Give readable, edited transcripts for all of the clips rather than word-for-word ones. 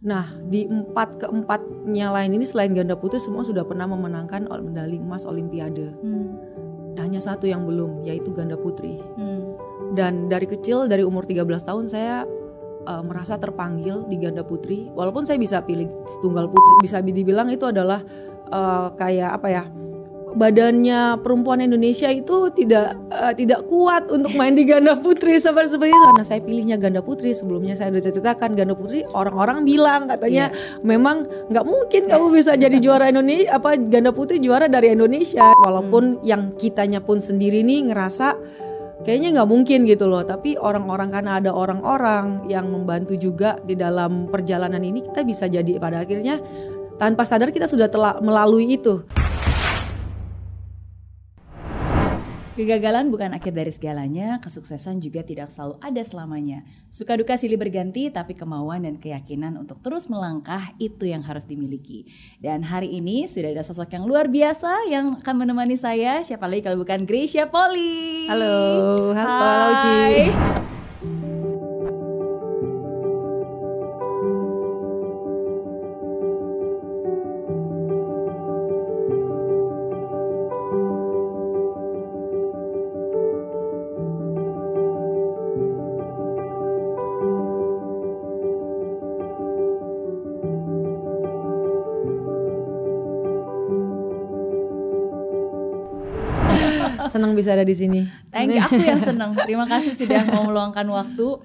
Nah, di keempatnya lain ini selain ganda putri semua sudah pernah memenangkan medali emas Olimpiade. Hanya satu yang belum, yaitu ganda putri. Dan dari kecil, dari umur 13 tahun saya merasa terpanggil di ganda putri. Walaupun saya bisa pilih tunggal putri, bisa dibilang itu adalah kayak apa ya? Badannya perempuan Indonesia itu tidak kuat untuk main di ganda putri seperti itu. Karena saya pilihnya ganda putri, sebelumnya saya sudah ceritakan ganda putri, orang-orang bilang katanya memang nggak mungkin kamu bisa jadi juara Indonesia, ganda putri juara dari Indonesia. Walaupun yang kitanya pun sendiri nih ngerasa kayaknya nggak mungkin gitu loh. Tapi orang-orang, karena ada orang-orang yang membantu juga di dalam perjalanan ini, kita bisa jadi pada akhirnya tanpa sadar kita sudah telah melalui itu. Kegagalan bukan akhir dari segalanya, kesuksesan juga tidak selalu ada selamanya. Suka duka silih berganti, tapi kemauan dan keyakinan untuk terus melangkah itu yang harus dimiliki. Dan hari ini sudah ada sosok yang luar biasa yang akan menemani saya. Siapa lagi kalau bukan Gracia Poli. Halo Ji. Senang bisa ada di sini. Thank you, aku yang senang. Terima kasih sudah mau meluangkan waktu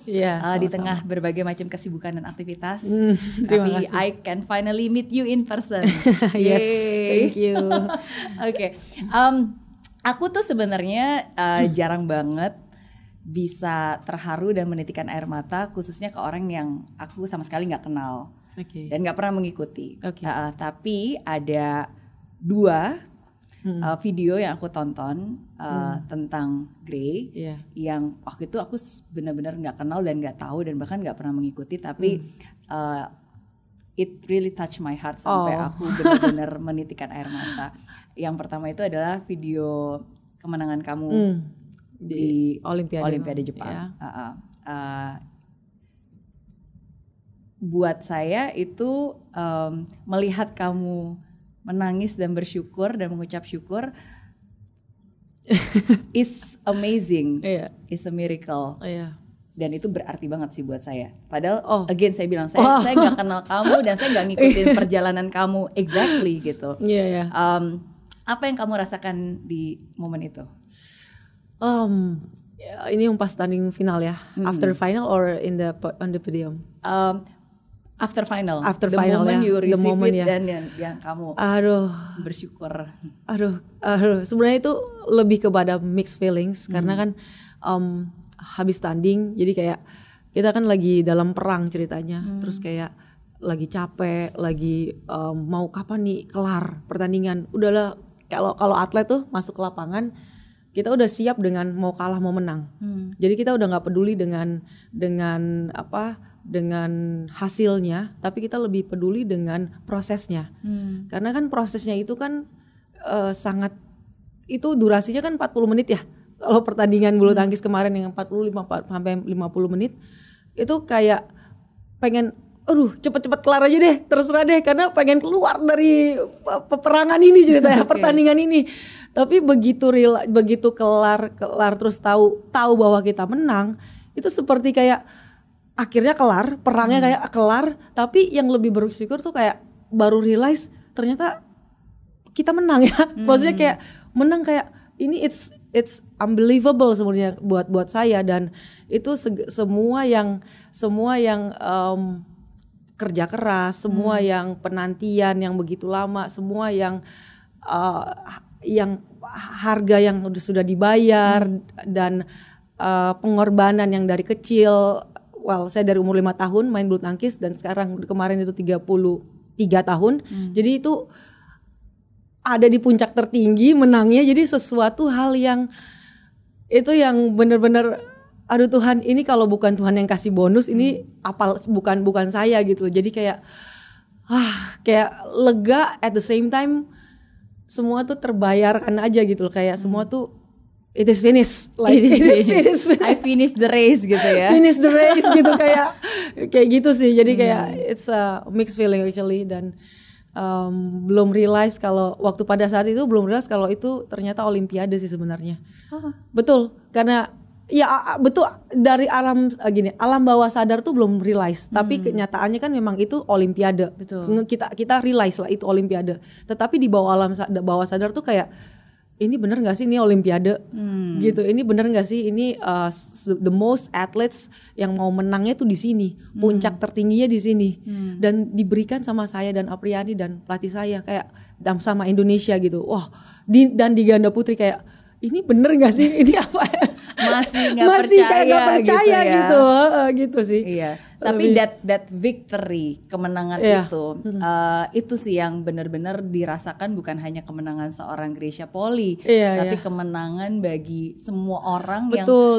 di tengah berbagai macam kesibukan dan aktivitas. Tapi kasih. I can finally meet you in person. Yes, thank you. Oke, aku tuh sebenarnya jarang banget bisa terharu dan menitikkan air mata, khususnya ke orang yang aku sama sekali nggak kenal dan nggak pernah mengikuti. Tapi ada dua video yang aku tonton tentang Grey yang waktu itu aku benar-benar nggak kenal dan nggak tahu dan bahkan nggak pernah mengikuti, tapi it really touch my heart sampai aku benar-benar menitikkan air mata. Yang pertama itu adalah video kemenangan kamu di Olimpiade Jepang. Buat saya itu melihat kamu menangis dan bersyukur dan mengucap syukur is amazing, is a miracle, dan itu berarti banget sih buat saya. Padahal again saya bilang saya nggak kenal kamu dan saya nggak ngikutin perjalanan kamu exactly gitu. Apa yang kamu rasakan di momen itu? Ini yang pas tanding final ya, after final or on the podium? After final, the final moment ya, you receive the moment it dan yang kamu bersyukur. Sebenarnya itu lebih kepada mixed feelings karena kan habis tanding, jadi kayak kita kan lagi dalam perang ceritanya, terus kayak lagi capek, lagi mau kapan nih kelar pertandingan. Udahlah, kalau atlet tuh masuk ke lapangan kita udah siap dengan mau kalah mau menang. Jadi kita udah nggak peduli dengan hasilnya, tapi kita lebih peduli dengan prosesnya. Karena kan prosesnya itu kan sangat, itu durasinya kan 40 menit ya. Kalau pertandingan bulu tangkis kemarin yang 45 sampai 50 menit itu kayak pengen cepet-cepet kelar aja deh, terserah deh, karena pengen keluar dari peperangan ini ceritanya, pertandingan ini. Tapi begitu kelar terus tahu bahwa kita menang, itu seperti kayak akhirnya kelar, perangnya kayak kelar, tapi yang lebih bersyukur tuh kayak baru realize ternyata kita menang ya. Maksudnya kayak menang, kayak ini it's unbelievable sebenarnya buat saya. Dan itu semua yang kerja keras, semua yang penantian yang begitu lama, semua yang harga yang sudah dibayar dan pengorbanan yang dari kecil. Saya dari umur 5 tahun main bulu tangkis dan sekarang kemarin itu 33 tahun. Jadi itu ada di puncak tertinggi menangnya. Jadi sesuatu hal yang itu yang benar-benar aduh Tuhan, ini kalau bukan Tuhan yang kasih bonus ini bukan saya gitu. Jadi kayak lega, at the same time semua tuh terbayarkan aja gitu. Kayak semua tuh it is finished, like It is finished. I finished the race gitu ya. Finish the race gitu kayak gitu sih. Jadi kayak it's a mixed feeling actually, dan belum realize kalau waktu pada saat itu belum realize kalau itu ternyata Olimpiade sih sebenarnya. Betul, karena ya betul dari alam bawah sadar tuh belum realize, tapi kenyataannya kan memang itu Olimpiade. Betul. Kita realize lah itu Olimpiade. Tetapi di bawah bawah sadar tuh kayak ini bener nggak sih ini Olimpiade gitu, ini bener nggak sih ini the most athletes yang mau menangnya tuh di sini, puncak tertingginya di sini, dan diberikan sama saya dan Apriani dan pelatih saya kayak sama Indonesia gitu. Wah, dan di ganda putri kayak ini bener nggak sih ini apa ya? masih kayak nggak percaya gitu sih. Iya. Tapi that victory, kemenangan itu sih yang benar-benar dirasakan bukan hanya kemenangan seorang Greysia Poli, tapi kemenangan bagi semua orang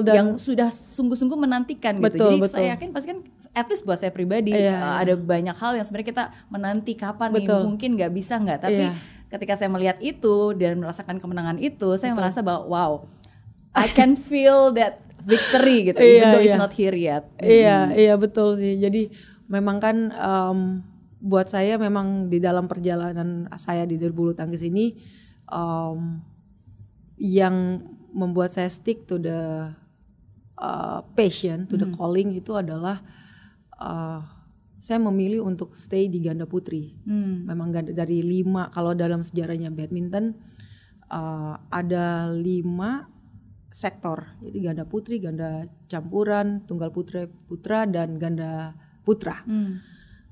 yang sudah sungguh-sungguh menantikan gitu. Jadi saya yakin pasti kan, at least buat saya pribadi ada banyak hal yang sebenarnya kita menanti kapan nih, mungkin nggak bisa nggak, tapi ketika saya melihat itu dan merasakan kemenangan itu, saya merasa bahwa wow, I can feel that victory gitu, even though it's not here yet. Iya betul sih. Jadi memang kan buat saya memang di dalam perjalanan saya di bulu tangkis ini yang membuat saya stick to the passion, to the calling itu adalah saya memilih untuk stay di ganda putri. Memang dari 5, kalau dalam sejarahnya badminton ada 5 sektor, jadi ganda putri, ganda campuran, tunggal putra dan ganda putra.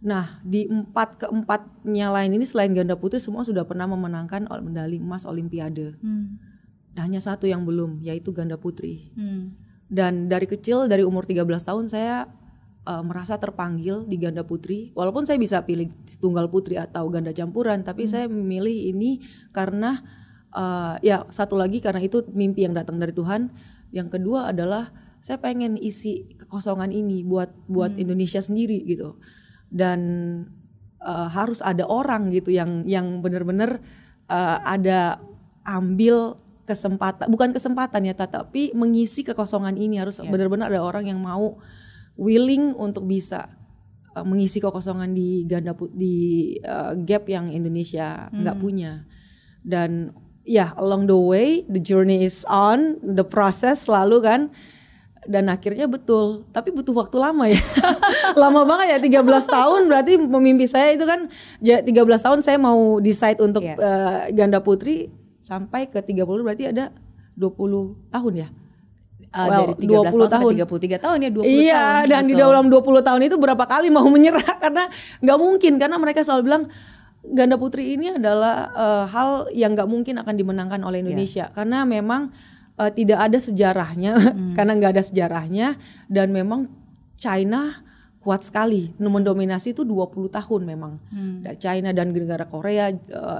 Nah, di keempatnya lain ini selain ganda putri semua sudah pernah memenangkan medali emas Olimpiade. Hanya satu yang belum, yaitu ganda putri. Dan dari kecil, dari umur 13 tahun saya merasa terpanggil di ganda putri. Walaupun saya bisa pilih tunggal putri atau ganda campuran, tapi saya memilih ini karena ya satu lagi karena itu mimpi yang datang dari Tuhan. Yang kedua adalah saya pengen isi kekosongan ini buat Indonesia sendiri gitu. Dan harus ada orang gitu yang benar-benar ada ambil kesempatan, bukan kesempatan ya, tapi mengisi kekosongan ini. Harus benar-benar ada orang yang mau willing untuk bisa mengisi kekosongan di gap yang Indonesia nggak punya. Dan along the way, the journey is on, the process selalu kan. Dan akhirnya betul, tapi butuh waktu lama ya. Lama banget ya, 13 tahun berarti mimpi saya itu kan 13 tahun saya mau decide untuk ganda putri sampai ke 30 berarti ada 20 tahun ya. Dari 13 tahun sampai 33 tahun ya, 20 tahun. Iya, dan gitu. Di dalam 20 tahun itu berapa kali mau menyerah karena nggak mungkin, karena mereka selalu bilang ganda putri ini adalah hal yang nggak mungkin akan dimenangkan oleh Indonesia karena memang tidak ada sejarahnya, karena nggak ada sejarahnya, dan memang China kuat sekali mendominasi itu 20 tahun memang. China dan negara Korea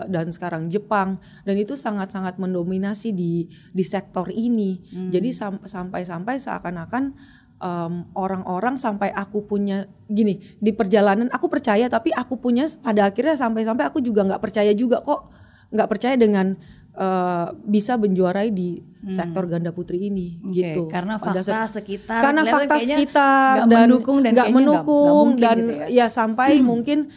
dan sekarang Jepang, dan itu sangat-sangat mendominasi di sektor ini. Jadi sampai seakan-akan orang-orang sampai aku punya gini di perjalanan aku percaya, tapi aku punya pada akhirnya sampai aku juga nggak percaya juga kok, nggak percaya dengan bisa menjuarai di sektor ganda putri ini gitu. Karena fakta sekitar, dan nggak mendukung dan gitu ya sampai mungkin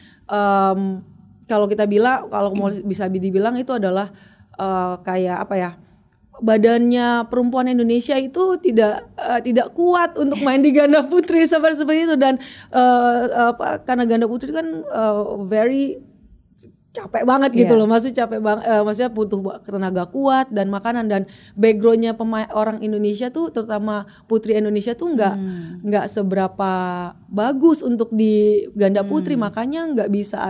kalau kita bilang, kalau mau bisa dibilang itu adalah kayak apa ya, badannya perempuan Indonesia itu tidak kuat untuk main di ganda putri seperti itu. Dan karena ganda putri kan very capek banget gitu loh, maksudnya capek banget, maksudnya butuh tenaga kuat dan makanan, dan backgroundnya orang Indonesia tuh, terutama putri Indonesia tuh nggak seberapa bagus untuk di ganda putri, makanya nggak bisa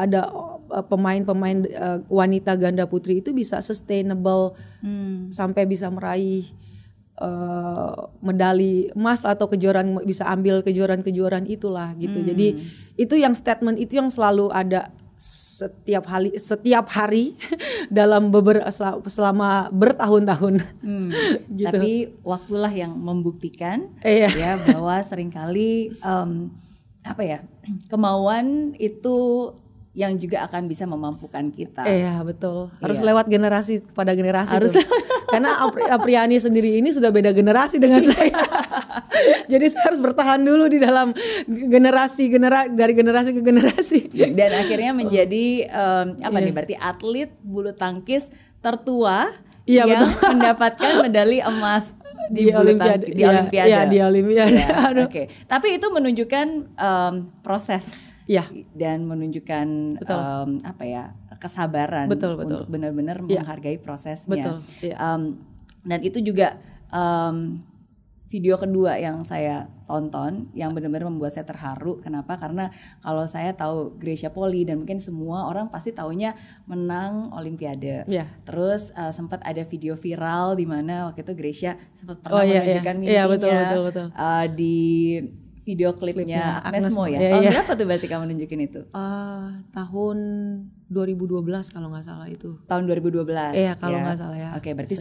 ada pemain-pemain wanita ganda putri itu bisa sustainable sampai bisa meraih medali emas atau kejuaraan, bisa ambil kejuaraan itulah gitu. Jadi itu yang statement itu yang selalu ada setiap hari dalam selama bertahun-tahun. Gitu. Tapi waktulah yang membuktikan ya bahwa seringkali kemauan itu yang juga akan bisa memampukan kita. Iya betul. Harus lewat generasi pada generasi. Harus. Karena Apriani sendiri ini sudah beda generasi dengan saya. Jadi saya harus bertahan dulu di dalam dari generasi ke generasi. Dan akhirnya menjadi nih berarti atlet bulu tangkis tertua yang mendapatkan medali emas di Olimpiade. Di Olimpiade. Oke. Tapi itu menunjukkan proses. Dan menunjukkan kesabaran untuk benar-benar menghargai prosesnya. Dan itu juga video kedua yang saya tonton yang benar-benar membuat saya terharu. Kenapa? Karena kalau saya tahu Greysia Poli dan mungkin semua orang pasti taunya menang Olimpiade. Terus sempat ada video viral di mana waktu itu Greysia sempat pernah menunjukkan mimpinya di video klipnya Agnes Mo ya. Tahun berapa tuh berarti kamu nunjukin itu? Tahun 2012 kalau nggak salah itu. Tahun 2012. Iya kalau nggak salah ya. Oke, berarti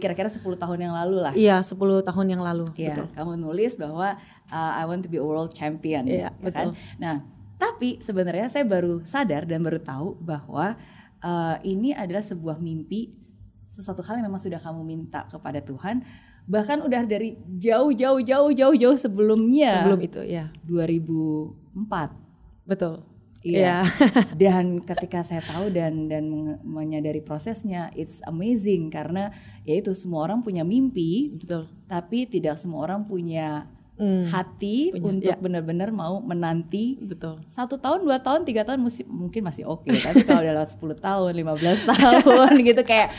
kira-kira 10 tahun yang lalu lah. Iya 10 tahun yang lalu. Iya. Kamu nulis bahwa I want to be a world champion. Iya Kan? betul. Nah tapi sebenarnya saya baru sadar dan baru tahu bahwa ini adalah sebuah mimpi, sesuatu hal yang memang sudah kamu minta kepada Tuhan. Bahkan udah dari jauh sebelumnya. Sebelum itu ya. 2004. Betul. Iya. Dan ketika saya tahu dan menyadari prosesnya, it's amazing karena yaitu semua orang punya mimpi. Betul. Tapi tidak semua orang punya hati untuk benar-benar mau menanti. Betul. 1 tahun, 2 tahun, 3 tahun mungkin masih oke. Tapi kalau udah lewat 10 tahun, 15 tahun gitu kayak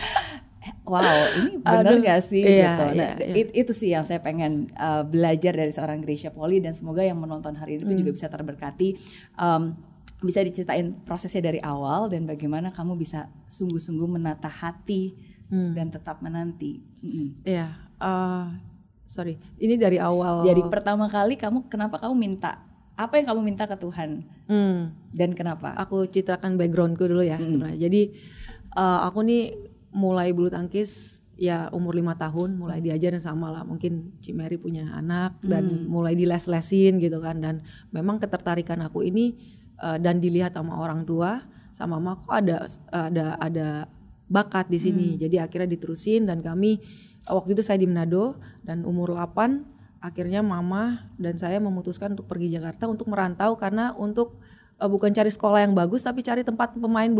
wow, ini benar gak sih gitu. Nah, itu sih yang saya pengen belajar dari seorang Greysia Poli dan semoga yang menonton hari ini pun juga bisa terberkati. Bisa diceritain prosesnya dari awal dan bagaimana kamu bisa sungguh-sungguh menata hati dan tetap menanti. Iya, sorry, ini dari awal. Dari pertama kali kenapa kamu minta? Apa yang kamu minta ke Tuhan? Dan kenapa? Aku ceritakan backgroundku dulu ya sebenarnya. Jadi aku nih mulai bulu tangkis ya umur 5 tahun, mulai diajarin sama lah mungkin Cimeri punya anak dan mulai diles-lesin gitu kan. Dan memang ketertarikan aku ini dan dilihat sama orang tua sama mama kok ada bakat di sini. Jadi akhirnya diterusin dan kami waktu itu saya di Manado dan umur 8 akhirnya mama dan saya memutuskan untuk pergi Jakarta untuk merantau karena untuk bukan cari sekolah yang bagus tapi cari tempat main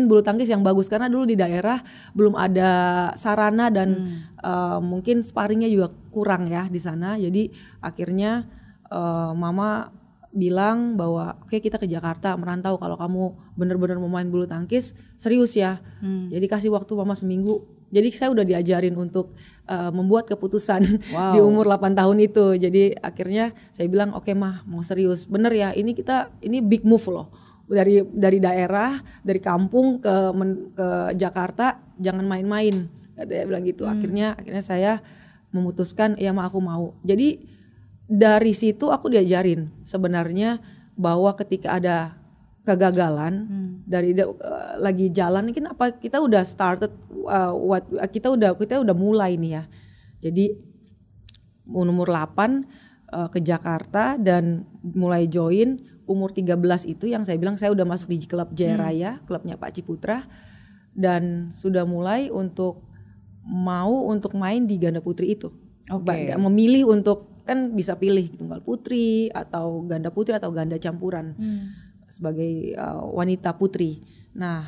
bulu tangkis yang bagus karena dulu di daerah belum ada sarana dan mungkin sparringnya juga kurang ya di sana. Jadi akhirnya mama bilang bahwa oke, kita ke Jakarta merantau, kalau kamu benar-benar mau main bulu tangkis serius ya. Jadi kasih waktu mama seminggu. Jadi saya udah diajarin untuk membuat keputusan di umur 8 tahun itu. Jadi akhirnya saya bilang oke mah mau serius. Bener ya, ini big move loh. Dari daerah, dari kampung ke Jakarta jangan main-main. Katanya bilang gitu. Akhirnya saya memutuskan ya mah aku mau. Jadi dari situ aku diajarin sebenarnya bahwa ketika ada kegagalan dari lagi jalan ini apa kita udah started kita udah mulai nih ya. Jadi umur 8 ke Jakarta dan mulai join umur 13 itu yang saya bilang saya udah masuk di klub Jaya Raya, klubnya Pak Ciputra dan sudah mulai untuk main di ganda putri itu. Memilih untuk kan bisa pilih tunggal putri atau ganda campuran sebagai wanita putri. Nah,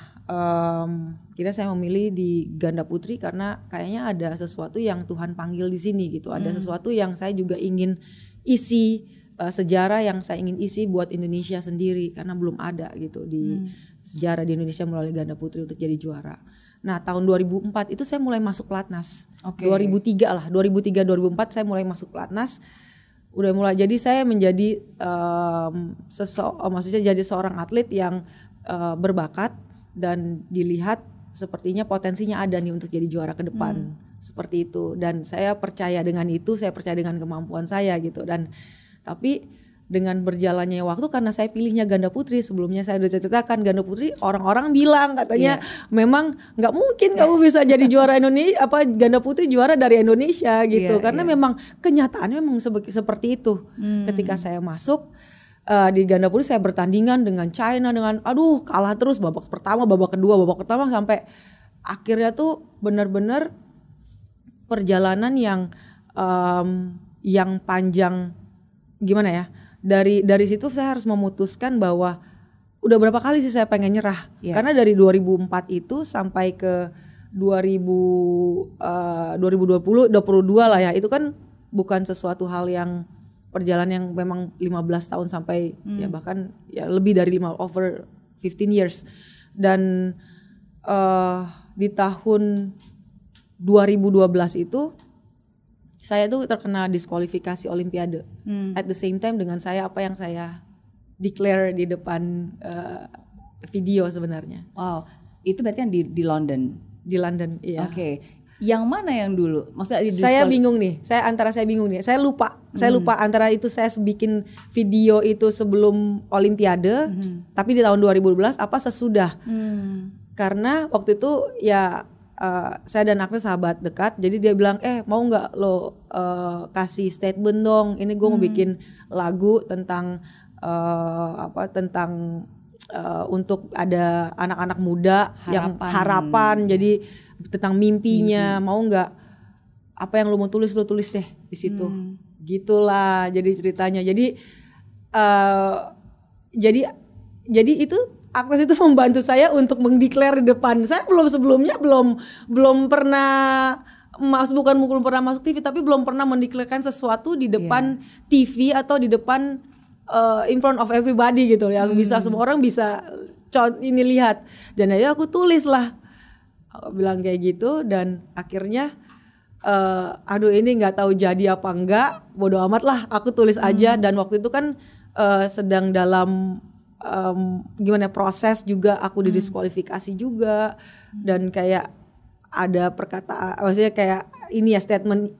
kira saya memilih di ganda putri karena kayaknya ada sesuatu yang Tuhan panggil di sini gitu. Ada sesuatu yang saya juga ingin isi, sejarah yang saya ingin isi buat Indonesia sendiri karena belum ada gitu di sejarah di Indonesia melalui ganda putri untuk jadi juara. Nah, tahun 2004 itu saya mulai masuk pelatnas. 2003 2004 saya mulai masuk pelatnas. Udah mulai, jadi saya menjadi maksudnya jadi seorang atlet yang berbakat dan dilihat sepertinya potensinya ada nih untuk jadi juara ke depan. Seperti itu, dan saya percaya dengan itu, saya percaya dengan kemampuan saya gitu. Dan tapi dengan berjalannya waktu, karena saya pilihnya ganda putri, sebelumnya saya udah ceritakan ganda putri, orang-orang bilang katanya memang nggak mungkin kamu bisa jadi juara Indonesia, ganda putri juara dari Indonesia gitu, karena memang kenyataannya memang seperti itu. Ketika saya masuk, di ganda putri saya bertandingan dengan China dengan kalah terus babak pertama, babak kedua, sampai akhirnya tuh benar-benar perjalanan yang panjang, gimana ya, dari situ saya harus memutuskan bahwa udah berapa kali sih saya pengen nyerah. Karena dari 2004 itu sampai ke 2020 22 lah ya, itu kan bukan sesuatu hal yang perjalanan yang memang 15 tahun sampai ya bahkan ya lebih dari over 15 years. Dan di tahun 2012 itu saya tuh terkena diskualifikasi Olimpiade. At the same time dengan apa yang saya declare di depan video sebenarnya. Wow, itu berarti yang di London. Di London, iya. Oke. Yang mana yang dulu? Maksudnya saya bingung nih. Saya bingung nih. Saya lupa antara itu saya bikin video itu sebelum Olimpiade, tapi di tahun 2012 apa sesudah. Karena waktu itu ya saya dan Agnes sahabat dekat, jadi dia bilang mau nggak lo kasih statement dong, ini gue mau bikin lagu tentang untuk ada anak-anak muda yang harapan, jadi tentang mimpinya, mau nggak apa yang lo mau tulis lo tulis deh di situ, gitulah jadi ceritanya. Jadi itu Agnes itu membantu saya untuk mendeklar di depan. Saya sebelumnya belum pernah belum pernah masuk TV, tapi belum pernah mendeklarkan sesuatu di depan TV atau di depan in front of everybody gitu, yang bisa semua orang bisa ini lihat. Dan akhirnya aku tulis lah, aku bilang kayak gitu, dan akhirnya ini nggak tahu jadi apa enggak, bodo amat lah, aku tulis aja. Dan waktu itu kan sedang dalam proses juga, aku didiskualifikasi juga, dan kayak ada perkataan, maksudnya kayak ini ya statement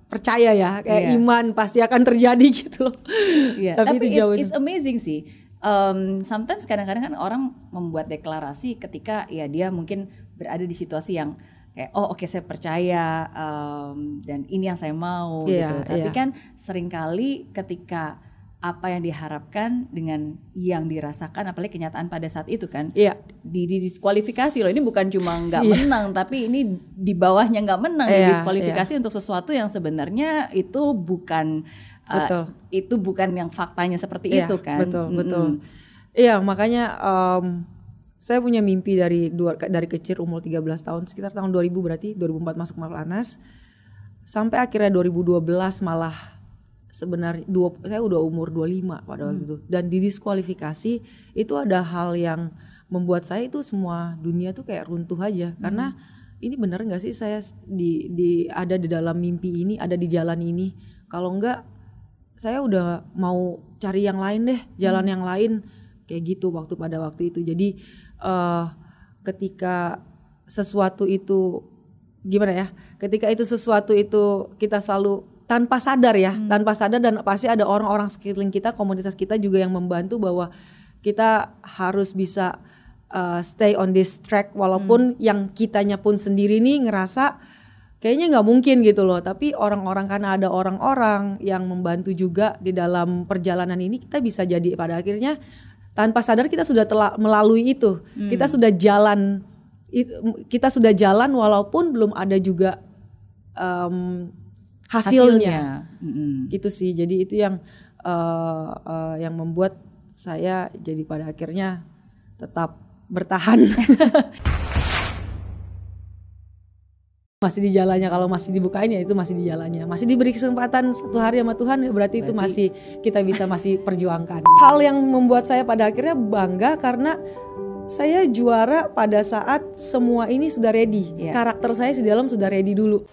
percaya ya, kayak iman pasti akan terjadi gitu loh. Tapi it's amazing sih. Sometimes kadang-kadang kan orang membuat deklarasi ketika ya dia mungkin berada di situasi yang kayak oke, saya percaya dan ini yang saya mau gitu. Tapi kan seringkali ketika apa yang diharapkan dengan yang dirasakan, apalagi kenyataan pada saat itu kan, didiskualifikasi loh. Ini bukan cuma nggak menang, tapi ini di bawahnya nggak menang, didiskualifikasi untuk sesuatu yang sebenarnya itu bukan itu bukan yang faktanya seperti itu kan. Betul. Iya, makanya saya punya mimpi dari kecil, umur 13 tahun, sekitar tahun 2000, berarti 2004 masuk Marlanas, sampai akhirnya 2012 malah sebenarnya saya udah umur 25 pada waktu itu, dan didiskualifikasi itu ada hal yang membuat saya itu semua dunia tuh kayak runtuh aja. Karena ini benar nggak sih saya ada di dalam mimpi ini, ada di jalan ini? Kalau enggak, saya udah mau cari yang lain deh, jalan yang lain kayak gitu pada waktu itu. Jadi ketika sesuatu itu ketika itu sesuatu itu kita selalu tanpa sadar dan pasti ada orang-orang sekeliling kita, komunitas kita juga yang membantu bahwa kita harus bisa stay on this track, walaupun yang kitanya pun sendiri nih ngerasa kayaknya nggak mungkin gitu loh. Tapi orang-orang, karena ada orang-orang yang membantu juga di dalam perjalanan ini, kita bisa jadi pada akhirnya tanpa sadar kita sudah melalui itu. Kita sudah jalan walaupun belum ada juga hasilnya. Gitu sih. Jadi itu yang membuat saya jadi pada akhirnya tetap bertahan. Masih di jalannya, kalau masih dibukain ya itu masih di jalannya. Masih diberi kesempatan satu hari sama Tuhan, ya berarti itu masih kita bisa masih perjuangkan. Hal yang membuat saya pada akhirnya bangga karena saya juara pada saat semua ini sudah ready. Karakter saya di dalam sudah ready dulu.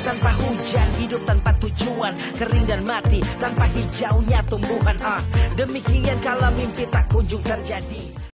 Tanpa hujan, hidup tanpa tujuan, kering dan mati tanpa hijaunya tumbuhan. Demikian kalau mimpi tak kunjung terjadi.